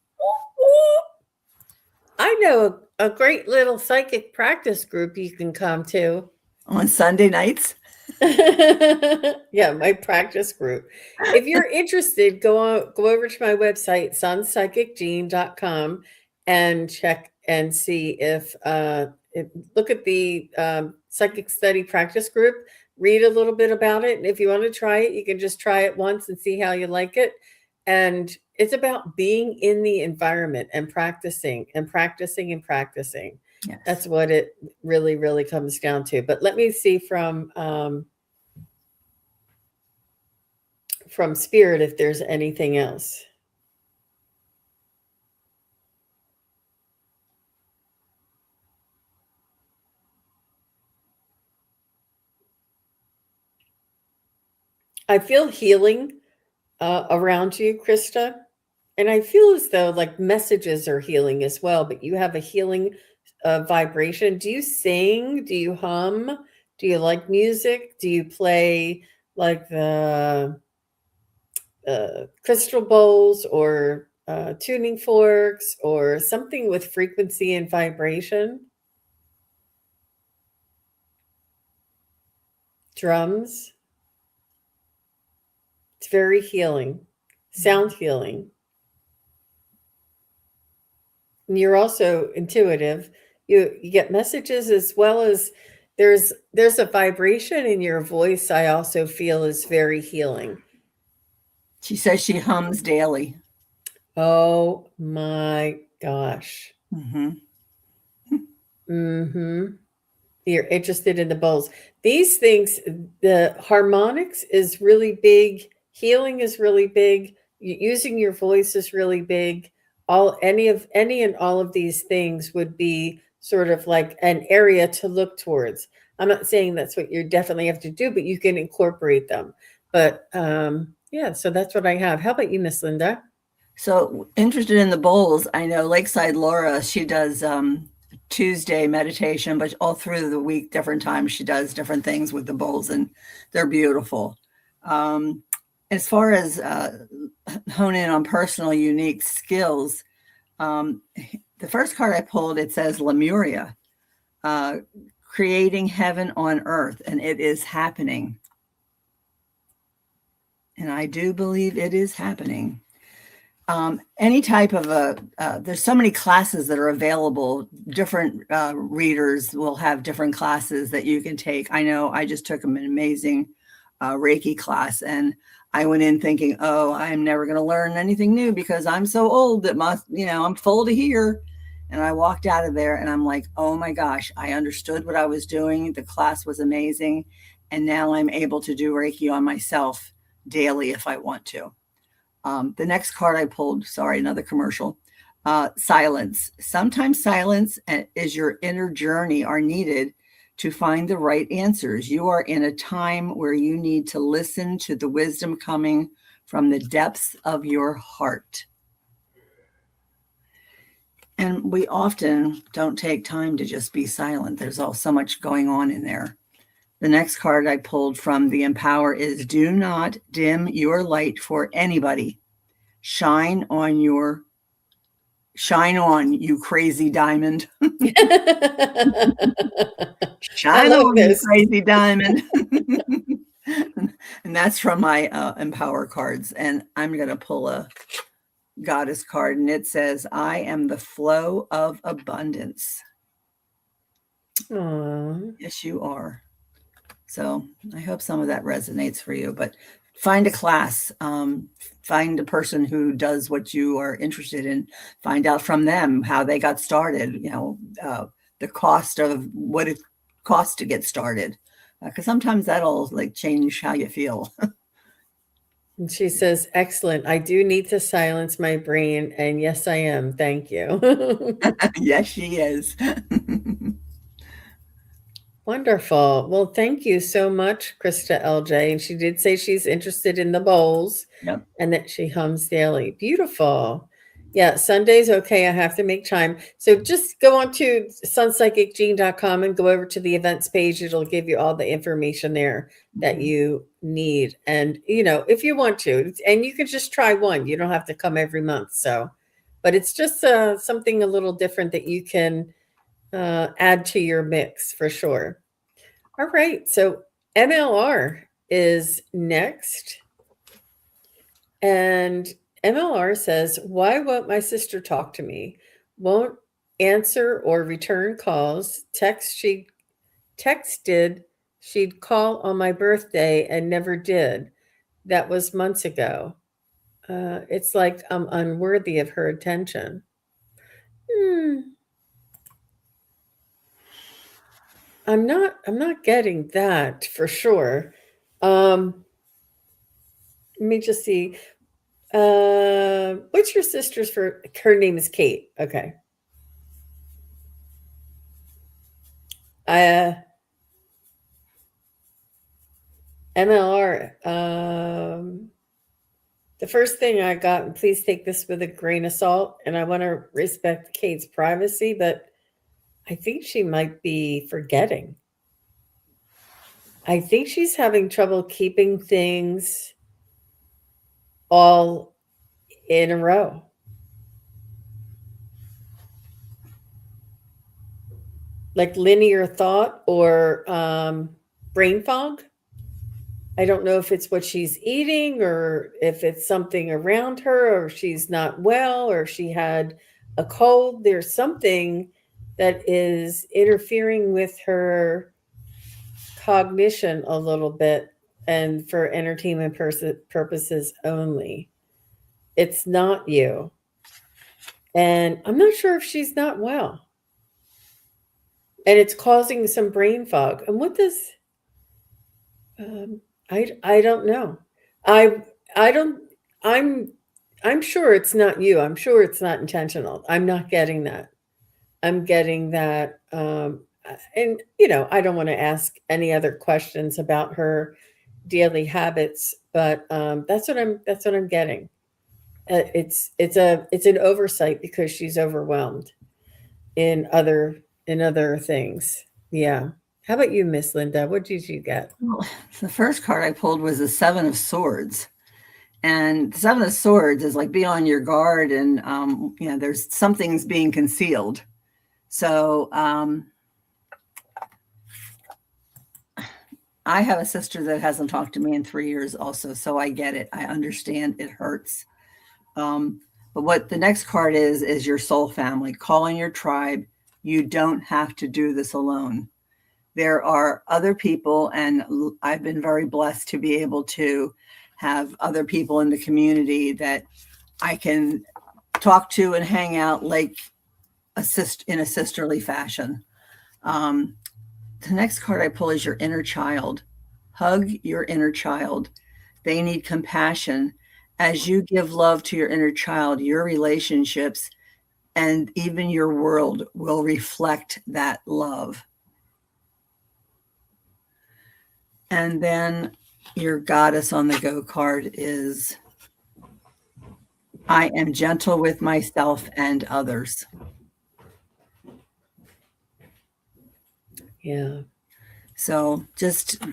I know a great little psychic practice group you can come to. On Sunday nights? Yeah, my practice group. If you're interested, go over to my website, sunpsychicjean.com, and check and see if look at the psychic study practice group, read a little bit about it, and if you want to try it, you can just try it once and see how you like it. And it's about being in the environment and practicing and practicing and practicing. Yes. That's what it really, really comes down to. But let me see from Spirit if there's anything else. I feel healing around you, Krista. And I feel as though like messages are healing as well, but you have a healing vibration. Do you sing? Do you hum? Do you like music? Do you play like the crystal bowls or tuning forks or something with frequency and vibration? Drums? It's very healing, sound healing. And you're also intuitive. You get messages, as well as there's a vibration in your voice I also feel is very healing. She says she hums daily. Oh my gosh. Mm-hmm. Mm-hmm. You're interested in the bowls. These things, the harmonics is really big. Healing is really big. Using your voice is really big. Any and all of these things would be sort of like an area to look towards. I'm not saying that's what you definitely have to do, but you can incorporate them. But yeah, so that's what I have. How about you, Miss Linda? So interested in the bowls. I know Lakeside Laura, she does Tuesday meditation, but all through the week, different times she does different things with the bowls, and they're beautiful. As far as hone in on personal unique skills, the first card I pulled, it says Lemuria, creating heaven on earth, and it is happening. And I do believe it is happening. Any type of there's so many classes that are available. Different readers will have different classes that you can take. I know I just took an amazing Reiki class, and I went in thinking, oh, I'm never going to learn anything new because I'm so old that I'm full to here. And I walked out of there and I'm like, oh my gosh, I understood what I was doing. The class was amazing. And now I'm able to do Reiki on myself daily if I want to. The next card I pulled, sorry, another commercial, silence. Sometimes silence is your inner journey are needed to find the right answers. You are in a time where you need to listen to the wisdom coming from the depths of your heart. And we often don't take time to just be silent. There's so much going on in there. The next card I pulled from the Empower is do not dim your light for anybody. Shine on, you crazy diamond. Shine on, you crazy diamond. And that's from my Empower cards. And I'm going to pull a Goddess card, and it says, I am the flow of abundance. Aww. Yes, you are. So I hope some of that resonates for you, but find a class, find a person who does what you are interested in, find out from them how they got started, the cost of what it costs to get started. Because sometimes that'll like change how you feel. And she says, excellent. I do need to silence my brain. And yes, I am. Thank you. Yes, she is. Wonderful. Well, thank you so much, Krista LJ. And she did say she's interested in the bowls. Yep. And that she hums daily. Beautiful. Yeah, Sunday's okay. I have to make time. So just go on to sunpsychicjean.com and go over to the events page. It'll give you all the information there that you need. And, if you want to, and you can just try one. You don't have to come every month. So, but it's just something a little different that you can add to your mix for sure. All right. So MLR is next. And MLR says, why won't my sister talk to me? Won't answer or return calls. Texted she'd call on my birthday and never did. That was months ago. It's like I'm unworthy of her attention. I'm not getting that for sure. Let me just see. What's your sister's her name is Kate. Okay. MLR. The first thing I got, and please take this with a grain of salt, and I want to respect Kate's privacy, but I think she might be forgetting. I think she's having trouble keeping things all in a row. Like linear thought or brain fog. I don't know if it's what she's eating or if it's something around her or she's not well or she had a cold. There's something that is interfering with her cognition a little bit and for entertainment purposes only. It's not you. And I'm not sure if she's not well. And it's causing some brain fog. And what does I don't know. I don't I'm sure it's not you. I'm sure it's not intentional. I'm not getting that. I'm getting that and I don't want to ask any other questions about her daily habits, but that's what I'm getting. It's an oversight because she's overwhelmed in other things. Yeah. How about you, Miss Linda? What did you get? Well, the first card I pulled was the Seven of Swords. And the Seven of Swords is like be on your guard, and there's something's being concealed. So I have a sister that hasn't talked to me in 3 years also, so I get it. I understand it hurts. But what the next card is your soul family. Call in your tribe. You don't have to do this alone. There are other people, and I've been very blessed to be able to have other people in the community that I can talk to and hang out like in a sisterly fashion. The next card I pull is your inner child. Hug your inner child. They need compassion. As you give love to your inner child, your relationships and even your world will reflect that love. And then your goddess on the go card is, I am gentle with myself and others. Yeah. So just,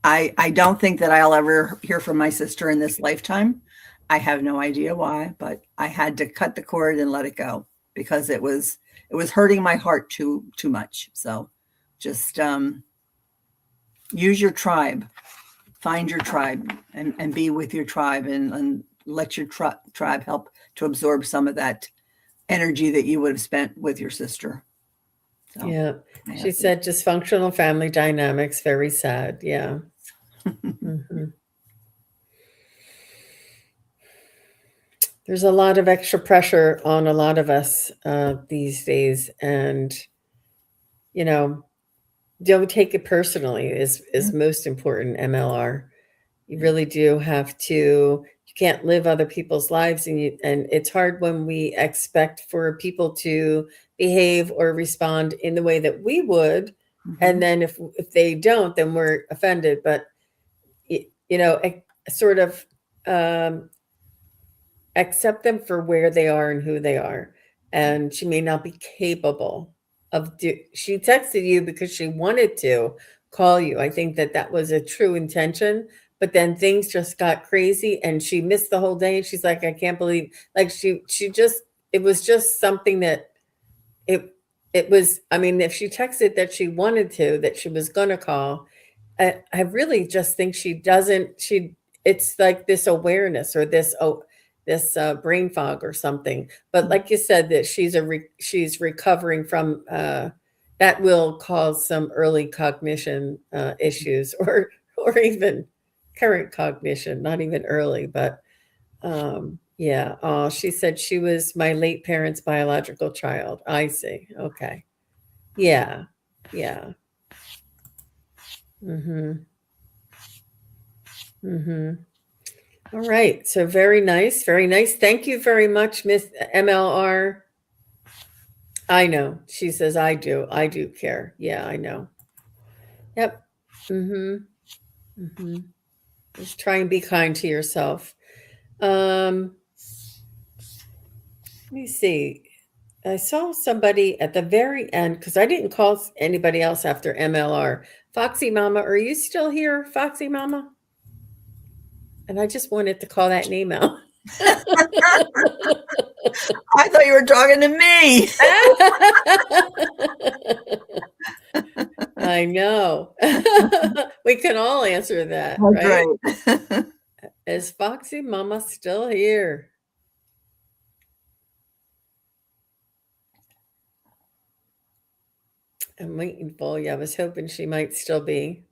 I don't think that I'll ever hear from my sister in this lifetime. I have no idea why, but I had to cut the cord and let it go because it was hurting my heart too much. So just use your tribe, find your tribe and be with your tribe and let your tribe help to absorb some of that energy that you would have spent with your sister. So, yeah. She said dysfunctional family dynamics, very sad. Yeah. Mm-hmm. There's a lot of extra pressure on a lot of us these days. And, don't take it personally is most important, MLR. You really do have to, you can't live other people's lives. And it's hard when we expect for people to behave or respond in the way that we would. Mhm. And then if they don't, then we're offended. But, sort of accept them for where they are and who they are. And she may not be capable of she texted you because she wanted to call you. I think that was a true intention, but then things just got crazy and she missed the whole day. And she's like, I can't believe, like it was just something that it was, I mean, if she texted that she wanted to, that she was going to call, I really just think it's like this awareness or this brain fog or something. But like you said, that she's recovering from that will cause some early cognition issues or even current cognition, not even early, but yeah. She said she was my late parents' biological child. I see. Okay. Yeah. Yeah. Mm-hmm. Mm-hmm. All right. So very nice. Very nice. Thank you very much, Miss MLR. I know. She says, I do care. Yeah, I know. Yep. Mm-hmm. Mm-hmm. Just try and be kind to yourself. Let me see. I saw somebody at the very end because I didn't call anybody else after MLR. Foxy Mama, are you still here, Foxy Mama? And I just wanted to call that name out. I thought you were talking to me. I know. We can all answer that, That's right? right. Is Foxy Mama still here? I'm waiting for you. I was hoping she might still be.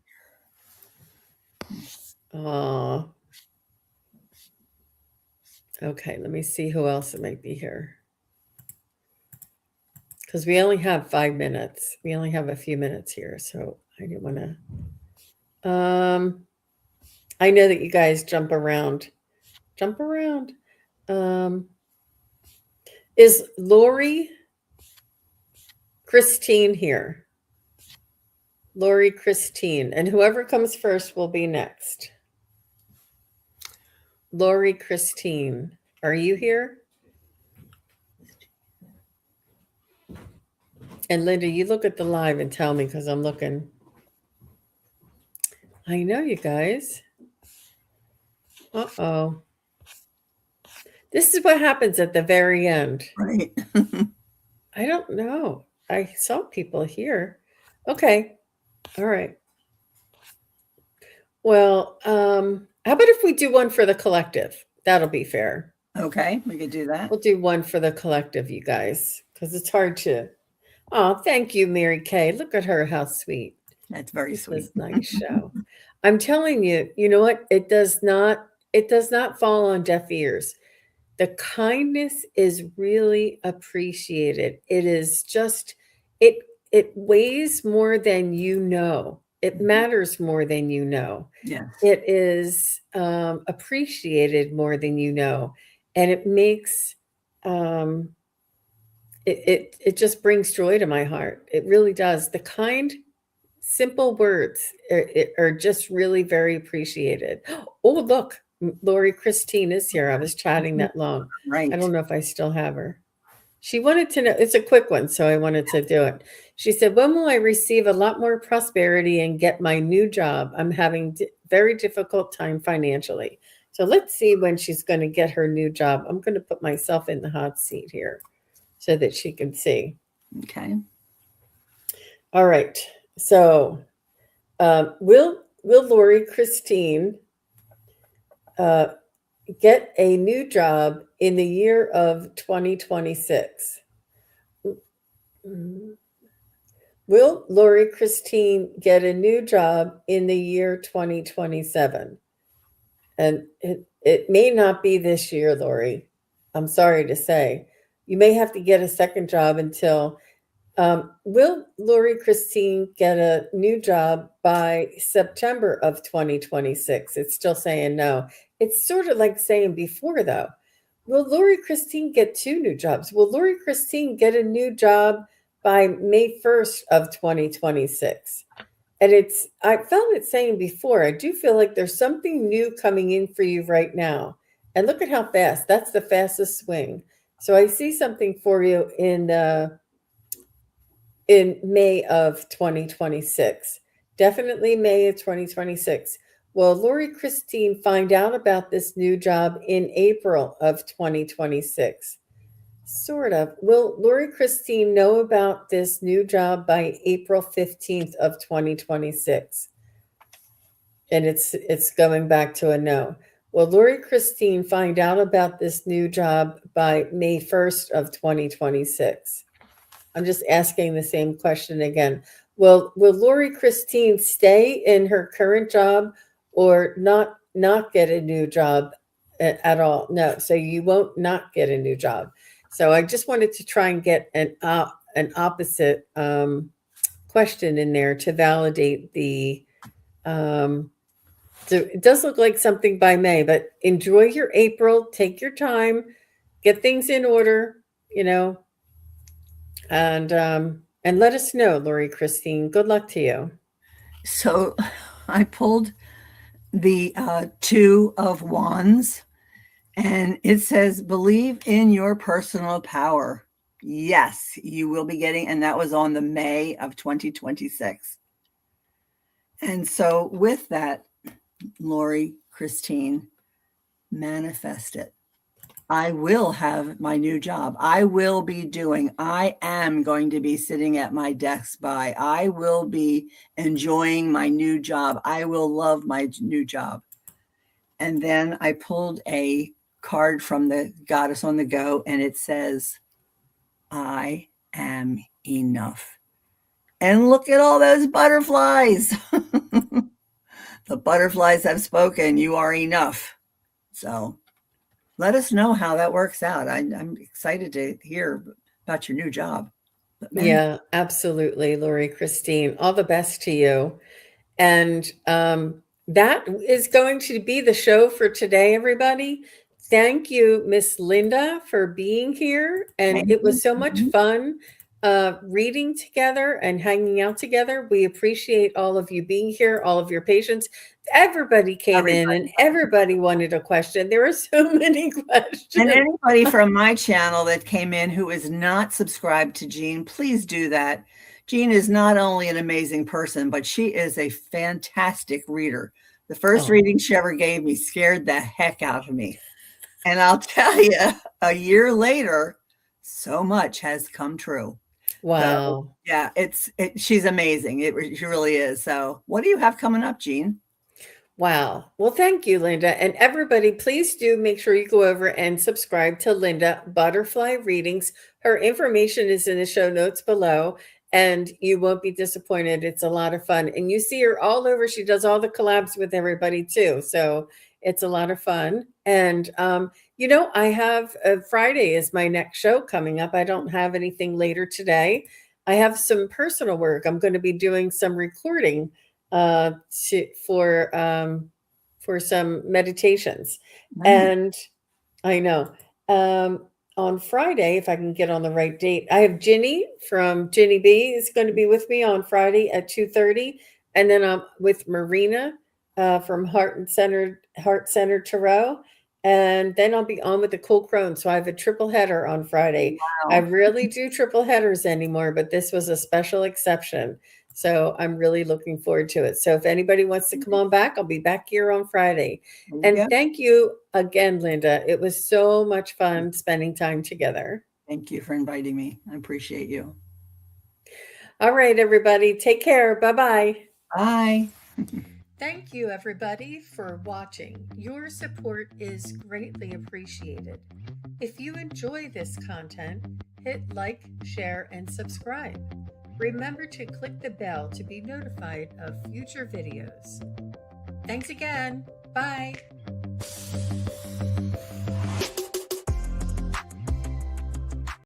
Oh, okay. Let me see who else might be here. Because we only have 5 minutes. We only have a few minutes here, so I didn't want to. I know that you guys jump around. Jump around. Is Lori Christine here? Lori Christine, and whoever comes first will be next. Lori Christine, are you here? And Linda, you look at the live and tell me because I'm looking. I know you guys. Uh-oh. This is what happens at the very end. Right. I don't know. I saw people here. Okay. All right. Well, how about if we do one for the collective? That'll be fair. Okay, we could do that. We'll do one for the collective, you guys, because it's hard to. Oh, thank you, Mary Kay. Look at her. How sweet. That's very This sweet. was a nice show. I'm telling you, you know what? It does not fall on deaf ears. The kindness is really appreciated. It is just it weighs more than you know. It matters more than you know. Yes. It is appreciated more than you know, and it makes it just brings joy to my heart. It really does. The kind, simple words are just really very appreciated. Oh, look, Lori Christine is here. I was chatting that long. Right. I don't know if I still have her. She wanted to know, it's a quick one, so I wanted to do it. She said, when will I receive a lot more prosperity and get my new job? I'm having very difficult time financially. So let's see when she's going to get her new job. I'm going to put myself in the hot seat here so that she can see. Okay. All right. So will Lori Christine get a new job in the year of 2026? Will Lori Christine get a new job in the year 2027? And it may not be this year, Lori. I'm sorry to say. You may have to get a second job until. Will Lori Christine get a new job by September of 2026? It's still saying no. It's sort of like saying before, though. Will Lori Christine get 2 new jobs? Will Lori Christine get a new job by May 1st of 2026? And I felt it saying before, I do feel like there's something new coming in for you right now. And look at how fast. That's the fastest swing. So I see something for you in May of 2026. Definitely May of 2026. Will Lori Christine find out about this new job in April of 2026? Sort of. Will Lori Christine know about this new job by April 15th of 2026? And it's going back to a no. Will Lori Christine find out about this new job by May 1st of 2026? I'm just asking the same question again. Will Lori Christine stay in her current job or not get a new job at all? No. So you won't not get a new job. So I just wanted to try and get an opposite question in there to validate the. So it does look like something by May, but enjoy your April. Take your time, get things in order. And let us know, Lori Christine. Good luck to you. So I pulled the 2 of Wands, and it says, believe in your personal power. Yes, you will be getting, and that was on the May of 2026. And so with that, Lori Christine, manifest it. I will have my new job. I am going to be sitting at my desk I will be enjoying my new job. I will love my new job. And then I pulled a card from the Goddess on the Go, and it says, I am enough. And look at all those butterflies. The butterflies have spoken. You are enough. So let us know how that works out. I'm excited to hear about your new job. But man, Yeah, absolutely, Lori Christine. All the best to you. And that is going to be the show for today, everybody. Thank you, Miss Linda, for being here. And thank it was you. so much fun reading together and hanging out together. We appreciate all of you being here, all of your patience. Everybody came in and everybody wanted a question. There were so many questions. And anybody from my channel that came in who is not subscribed to Jean, please do that. Jean is not only an amazing person, but she is a fantastic reader. The first reading she ever gave me scared the heck out of me. And I'll tell you, a year later, so much has come true. Wow. So, yeah, she's amazing. She really is. So what do you have coming up, Jean? Wow. Well, thank you, Linda. And everybody, please do make sure you go over and subscribe to Linda Butterfly Readings. Her information is in the show notes below, and you won't be disappointed. It's a lot of fun. And you see her all over. She does all the collabs with everybody too. So it's a lot of fun. And, I have Friday is my next show coming up. I don't have anything later today. I have some personal work. I'm going to be doing some recording for some meditations. Nice. And I know on Friday, if I can get on the right date, I have Ginny from Ginny B is going to be with me on Friday at 2:30, and then I'm with Marina from Heart Centered Tarot, and then I'll be on with the Cool Crone. So I have a triple header on Friday. Wow. I rarely do triple headers anymore, but this was a special exception. So I'm really looking forward to it. So if anybody wants to come on back, I'll be back here on Friday. And thank you again, Linda. It was so much fun spending time together. Thank you for inviting me. I appreciate you. All right, everybody. Take care. Bye-bye. Bye. Thank you, everybody, for watching. Your support is greatly appreciated. If you enjoy this content, hit like, share, and subscribe. Remember to click the bell to be notified of future videos. Thanks again. Bye.